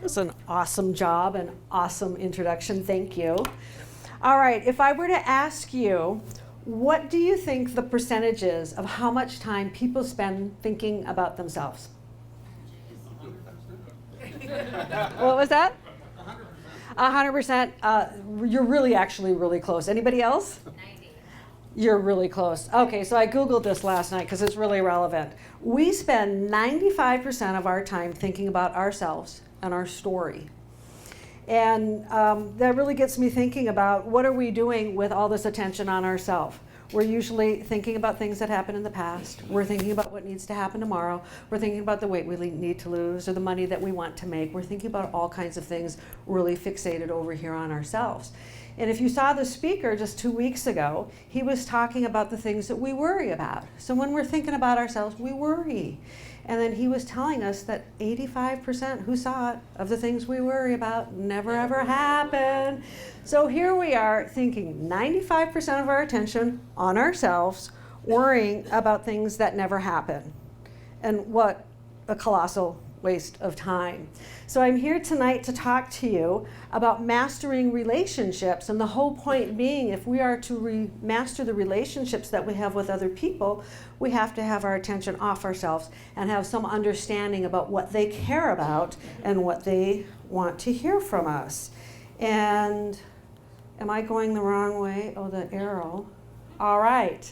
was an awesome job, an awesome introduction. Thank you. All right, if I were to ask you, what do you think the percentage is of how much time people spend thinking about themselves? What was that? 100%. You're really actually really close. Anybody else? 90. You're really close. Okay, so I Googled this last night because it's really relevant. We spend 95% of our time thinking about ourselves and our story. And that really gets me thinking about what are we doing with all this attention on ourselves. We're usually thinking about things that happened in the past. We're thinking about what needs to happen tomorrow. We're thinking about the weight we need to lose or the money that we want to make. We're thinking about all kinds of things really fixated over here on ourselves. And if you saw the speaker just 2 weeks ago, he was talking about the things that we worry about. So when we're thinking about ourselves, we worry. And then he was telling us that 85%, who saw it, of the things we worry about never ever happen. So here we are thinking 95% of our attention on ourselves, worrying about things that never happen. And what a colossal waste of time. So I'm here tonight to talk to you about mastering relationships, and the whole point being, if we are to master the relationships that we have with other people, we have to have our attention off ourselves and have some understanding about what they care about and what they want to hear from us. And am I going the wrong way? Oh, the arrow. All right.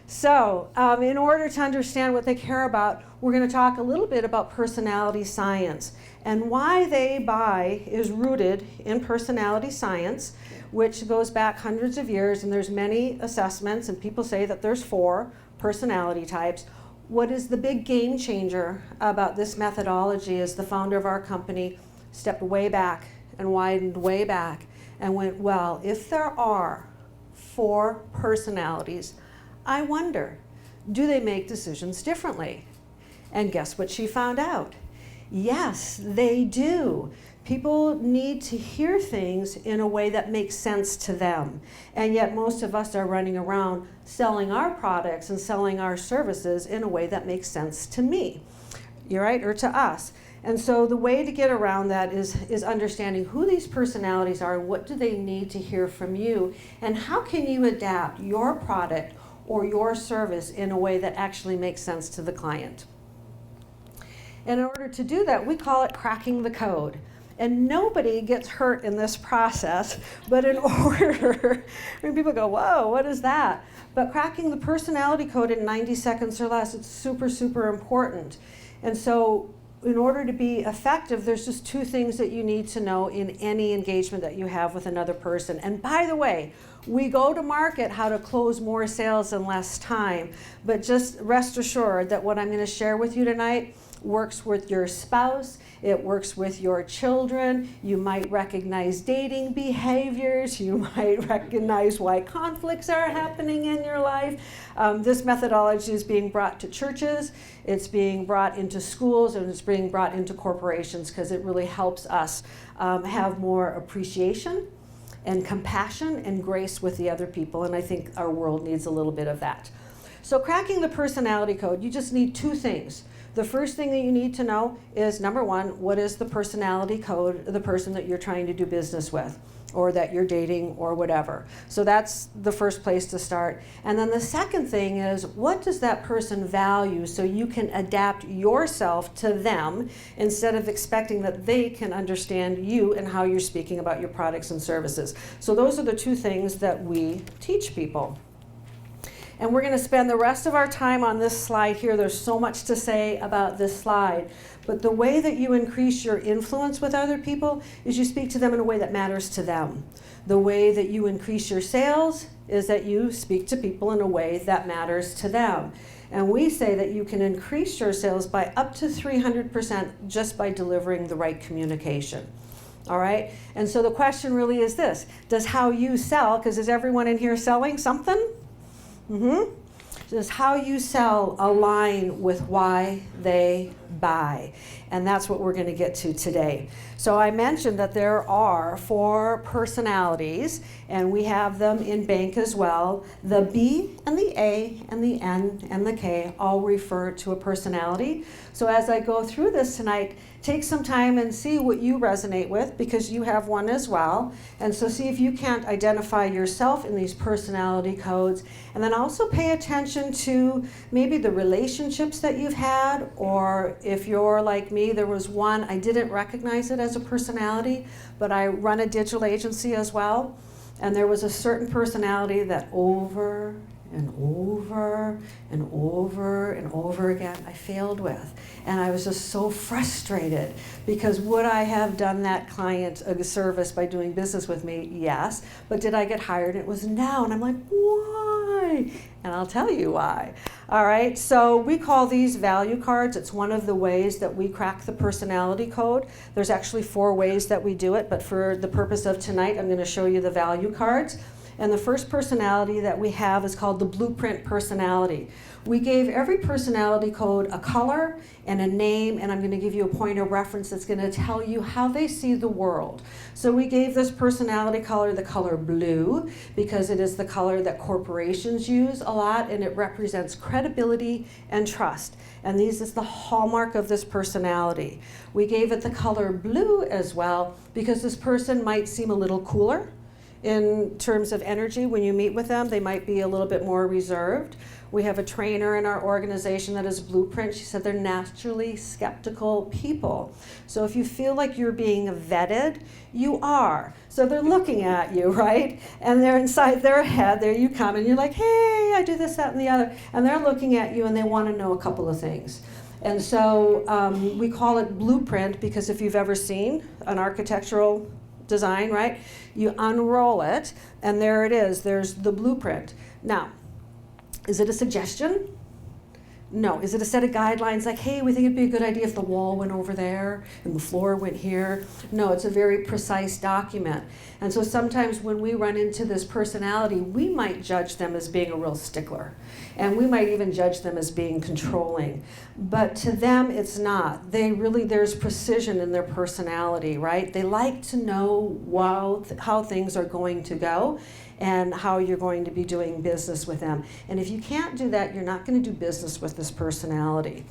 So in order to understand what they care about, we're going to talk a little bit about personality science. And why they buy is rooted in personality science, which goes back hundreds of years, and there's many assessments, and people say that there's 4 personality types. What is the big game changer about this methodology is the founder of our company stepped way back and widened way back and went, well, if there are 4 personalities, I wonder, do they make decisions differently? And guess what she found out? Yes, they do. People need to hear things in a way that makes sense to them. And yet most of us are running around selling our products and selling our services in a way that makes sense to me, you're right, or to us. And so the way to get around that is understanding who these personalities are, what do they need to hear from you, and how can you adapt your product or your service in a way that actually makes sense to the client. And in order to do that, we call it cracking the code. And nobody gets hurt in this process, but in order, I mean, people go, whoa, what is that? But cracking the personality code in 90 seconds or less, it's super, super important. And so in order to be effective, there's just 2 things that you need to know in any engagement that you have with another person. And by the way, we go to market how to close more sales in less time, but just rest assured that what I'm going to share with you tonight works with your spouse, it works with your children. You might recognize dating behaviors, you might recognize why conflicts are happening in your life. This methodology is being brought to churches, it's being brought into schools, and it's being brought into corporations because it really helps us have more appreciation and compassion and grace with the other people, and I think our world needs a little bit of that. So cracking the personality code, you just need 2 things. The first thing that you need to know is, number 1, what is the personality code of the person that you're trying to do business with, or that you're dating, or whatever. So that's the first place to start. And then the second thing is, what does that person value, so you can adapt yourself to them instead of expecting that they can understand you and how you're speaking about your products and services. So those are the 2 things that we teach people. And we're going to spend the rest of our time on this slide here. There's so much to say about this slide. But the way that you increase your influence with other people is you speak to them in a way that matters to them. The way that you increase your sales is that you speak to people in a way that matters to them. And we say that you can increase your sales by up to 300% just by delivering the right communication. All right? And so the question really is this: does how you sell, because is everyone in here selling something? Does how you sell align with why they by. And that's what we're going to get to today. So I mentioned that there are 4 personalities, and we have them in bank as well. The B and the A and the N and the K all refer to a personality. So as I go through this tonight, take some time and see what you resonate with, because you have one as well. And so see if you can't identify yourself in these personality codes. And then also pay attention to maybe the relationships that you've had, or if you're like me, there was one, I didn't recognize it as a personality, but I run a digital agency as well. And there was a certain personality that over and over and over and over again I failed with. And I was just so frustrated, because would I have done that client a service by doing business with me? Yes. But did I get hired? It was no. And I'm like, why? And I'll tell you why. All right, so we call these value cards. It's one of the ways that we crack the personality code. There's actually 4 ways that we do it, but for the purpose of tonight, I'm going to show you the value cards. And the first personality that we have is called the blueprint personality. We gave every personality code a color and a name, and I'm going to give you a point of reference that's going to tell you how they see the world. So we gave this personality color the color blue, because it is the color that corporations use a lot, and it represents credibility and trust. And this is the hallmark of this personality. We gave it the color blue as well, because this person might seem a little cooler in terms of energy. When you meet with them, they might be a little bit more reserved. We have a trainer in our organization that is Blueprint. She said they're naturally skeptical people. So if you feel like you're being vetted, you are. So they're looking at you, right? And they're inside their head. There you come, and you're like, hey, I do this, that, and the other. And they're looking at you, and they want to know a couple of things. And so we call it Blueprint, because if you've ever seen an architectural design, right? You unroll it, and there it is. There's the blueprint. Now, is it a suggestion? No. Is it a set of guidelines like, hey, we think it'd be a good idea if the wall went over there and the floor went here? No, it's a very precise document. And so sometimes when we run into this personality, we might judge them as being a real stickler. And we might even judge them as being controlling. But to them, it's not. There's precision in their personality, right? They like to know how things are going to go and how you're going to be doing business with them. And if you can't do that, you're not going to do business with this personality.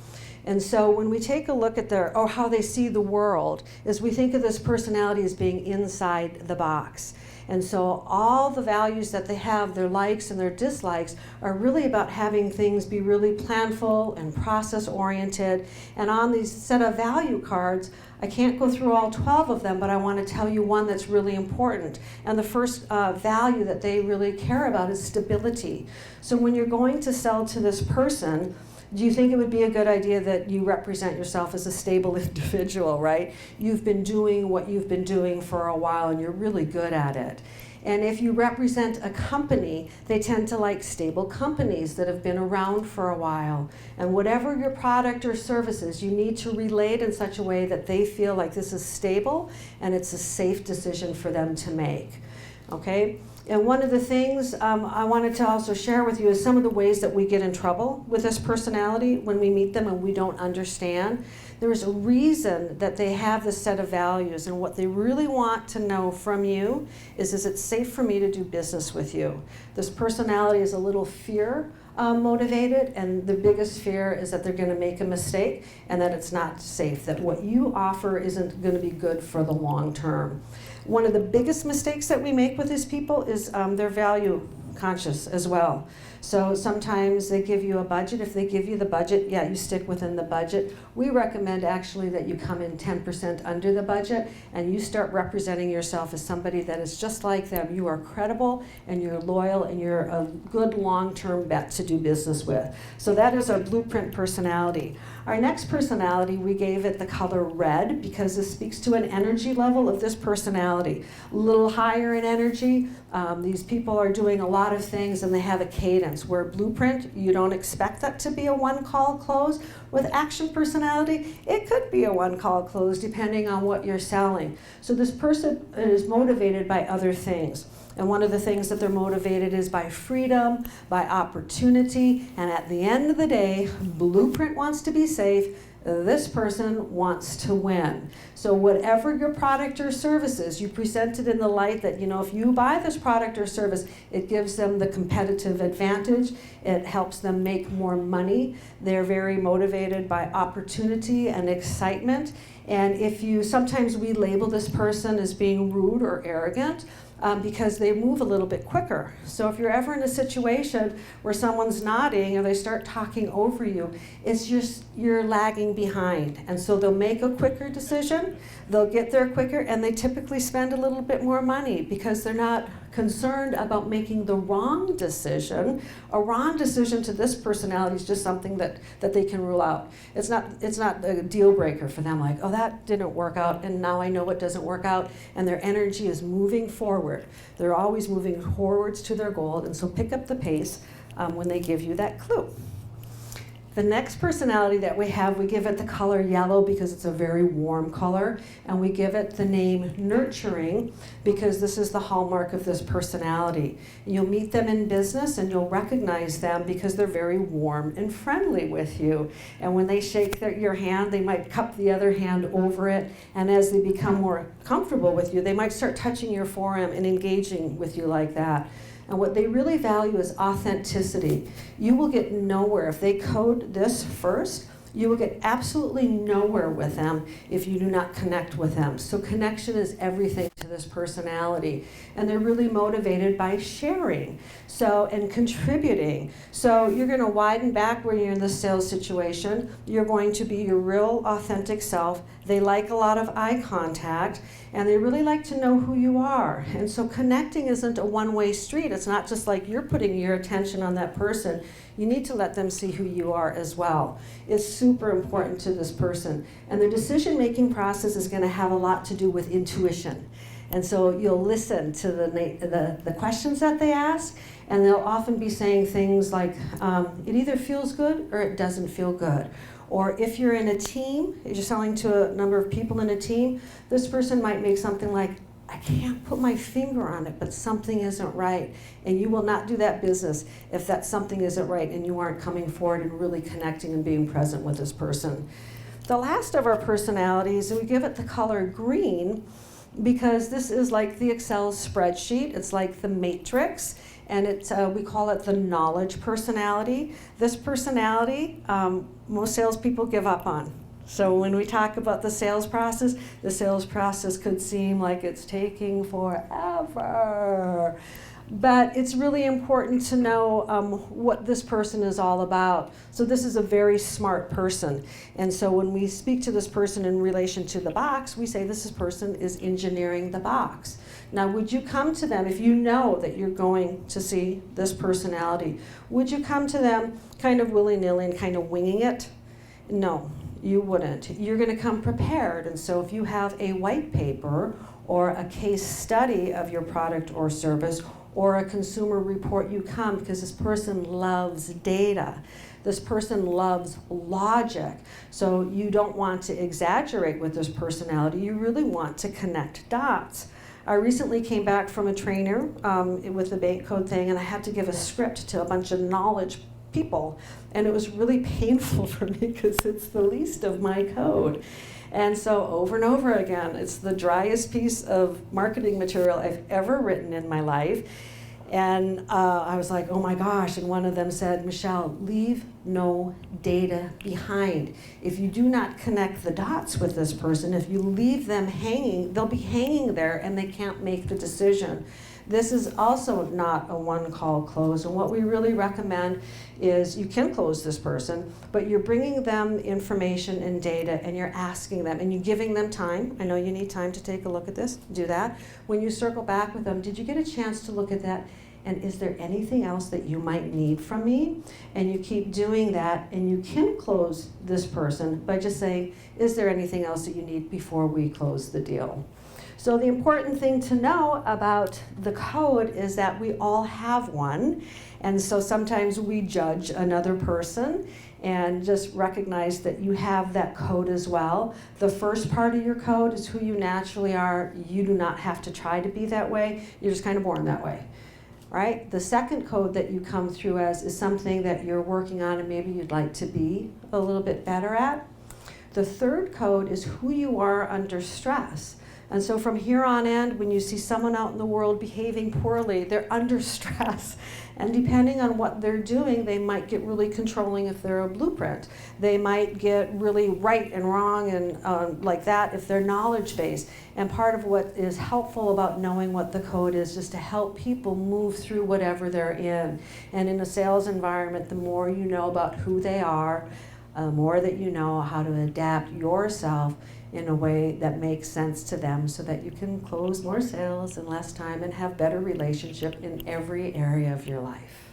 And so when we take a look at how they see the world, is we think of this personality as being inside the box. And so all the values that they have, their likes and their dislikes, are really about having things be really planful and process-oriented. And on these set of value cards, I can't go through all 12 of them, but I want to tell you one that's really important. And the first value that they really care about is stability. So when you're going to sell to this person, do you think it would be a good idea that you represent yourself as a stable individual, right? You've been doing what you've been doing for a while, and you're really good at it. And if you represent a company, they tend to like stable companies that have been around for a while. And whatever your product or service is, you need to relate in such a way that they feel like this is stable and it's a safe decision for them to make. Okay? And one of the things I wanted to also share with you is some of the ways that we get in trouble with this personality when we meet them and we don't understand. There is a reason that they have this set of values, and what they really want to know from you is it safe for me to do business with you? This personality is a little fear motivated, and the biggest fear is that they're going to make a mistake and that it's not safe, that what you offer isn't going to be good for the long term. One of the biggest mistakes that we make with these people is they're value conscious as well. So sometimes they give you a budget. If they give you the budget, yeah, you stick within the budget. We recommend actually that you come in 10% under the budget and you start representing yourself as somebody that is just like them. You are credible and you're loyal and you're a good long-term bet to do business with. So that is our blueprint personality. Our next personality, we gave it the color red because this speaks to an energy level of this personality. A little higher in energy. These people are doing a lot of things and they have a cadence. Where blueprint, you don't expect that to be a one-call close. With action personality, it could be a one-call close depending on what you're selling. So this person is motivated by other things. And one of the things that they're motivated is by freedom, by opportunity, and at the end of the day, blueprint wants to be safe, This person wants to win. So whatever your product or service is, you present it in the light that, if you buy this product or service, it gives them the competitive advantage. It helps them make more money. They're very motivated by opportunity and excitement. And sometimes we label this person as being rude or arrogant, because they move a little bit quicker. So if you're ever in a situation where someone's nodding or they start talking over you, it's just you're lagging behind. And so they'll make a quicker decision, they'll get there quicker, and they typically spend a little bit more money because they're not concerned about making the wrong decision. A wrong decision to this personality is just something that they can rule out. It's not a deal breaker for them, like, oh, that didn't work out, and now I know what doesn't work out, and their energy is moving forward. They're always moving forwards to their goal, and so pick up the pace when they give you that clue. The next personality that we have, we give it the color yellow because it's a very warm color, and we give it the name nurturing because this is the hallmark of this personality. You'll meet them in business and you'll recognize them because they're very warm and friendly with you. And when they shake your hand, they might cup the other hand over it, and as they become more comfortable with you, they might start touching your forearm and engaging with you like that. And what they really value is authenticity. You will get nowhere. If they code this first, you will get absolutely nowhere with them if you do not connect with them. So connection is everything to this personality. And they're really motivated by sharing and contributing. So you're going to widen back when you're in the sales situation. You're going to be your real authentic self. They like a lot of eye contact, and they really like to know who you are. And so connecting isn't a one-way street. It's not just like you're putting your attention on that person. You need to let them see who you are as well. It's super important to this person. And the decision-making process is going to have a lot to do with intuition. And so you'll listen to the questions that they ask, and they'll often be saying things like, it either feels good or it doesn't feel good. Or if you're in a team, if you're selling to a number of people in a team, this person might make something like, I can't put my finger on it, but something isn't right. And you will not do that business if that something isn't right and you aren't coming forward and really connecting and being present with this person. The last of our personalities, we give it the color green because this is like the Excel spreadsheet. It's like the matrix. And we call it the knowledge personality. This personality, most salespeople give up on. So when we talk about the sales process could seem like it's taking forever. But it's really important to know what this person is all about. So this is a very smart person. And so when we speak to this person in relation to the box, we say this person is engineering the box. Now, would you come to them, if you know that you're going to see this personality, would you come to them kind of willy-nilly and kind of winging it? No, you wouldn't. You're going to come prepared. And so if you have a white paper or a case study of your product or service or a consumer report, you come because this person loves data. This person loves logic. So you don't want to exaggerate with this personality. You really want to connect dots. I recently came back from a trainer with the bank code thing, and I had to give a script to a bunch of knowledge people. And it was really painful for me because it's the least of my code. And so over and over again, it's the driest piece of marketing material I've ever written in my life. And I was like, oh my gosh. And one of them said, Michelle, leave no data behind. If you do not connect the dots with this person, if you leave them hanging, they'll be hanging there and they can't make the decision. This is also not a one-call close. And what we really recommend is you can close this person, but you're bringing them information and data, and you're asking them, and you're giving them time. I know you need time to take a look at this. Do that. When you circle back with them, did you get a chance to look at that? And is there anything else that you might need from me? And you keep doing that, and you can close this person by just saying, is there anything else that you need before we close the deal? So the important thing to know about the code is that we all have one. And so sometimes we judge another person and just recognize that you have that code as well. The first part of your code is who you naturally are. You do not have to try to be that way. You're just kind of born that way. Right? The second code that you come through as is something that you're working on and maybe you'd like to be a little bit better at. The third code is who you are under stress. And so from here on in, when you see someone out in the world behaving poorly, they're under stress. And depending on what they're doing, they might get really controlling if they're a blueprint. They might get really right and wrong and like that if they're knowledge-based. And part of what is helpful about knowing what the code is just to help people move through whatever they're in. And in a sales environment, the more you know about who they are, the more that you know how to adapt yourself in a way that makes sense to them so that you can close more sales in less time and have better relationship in every area of your life.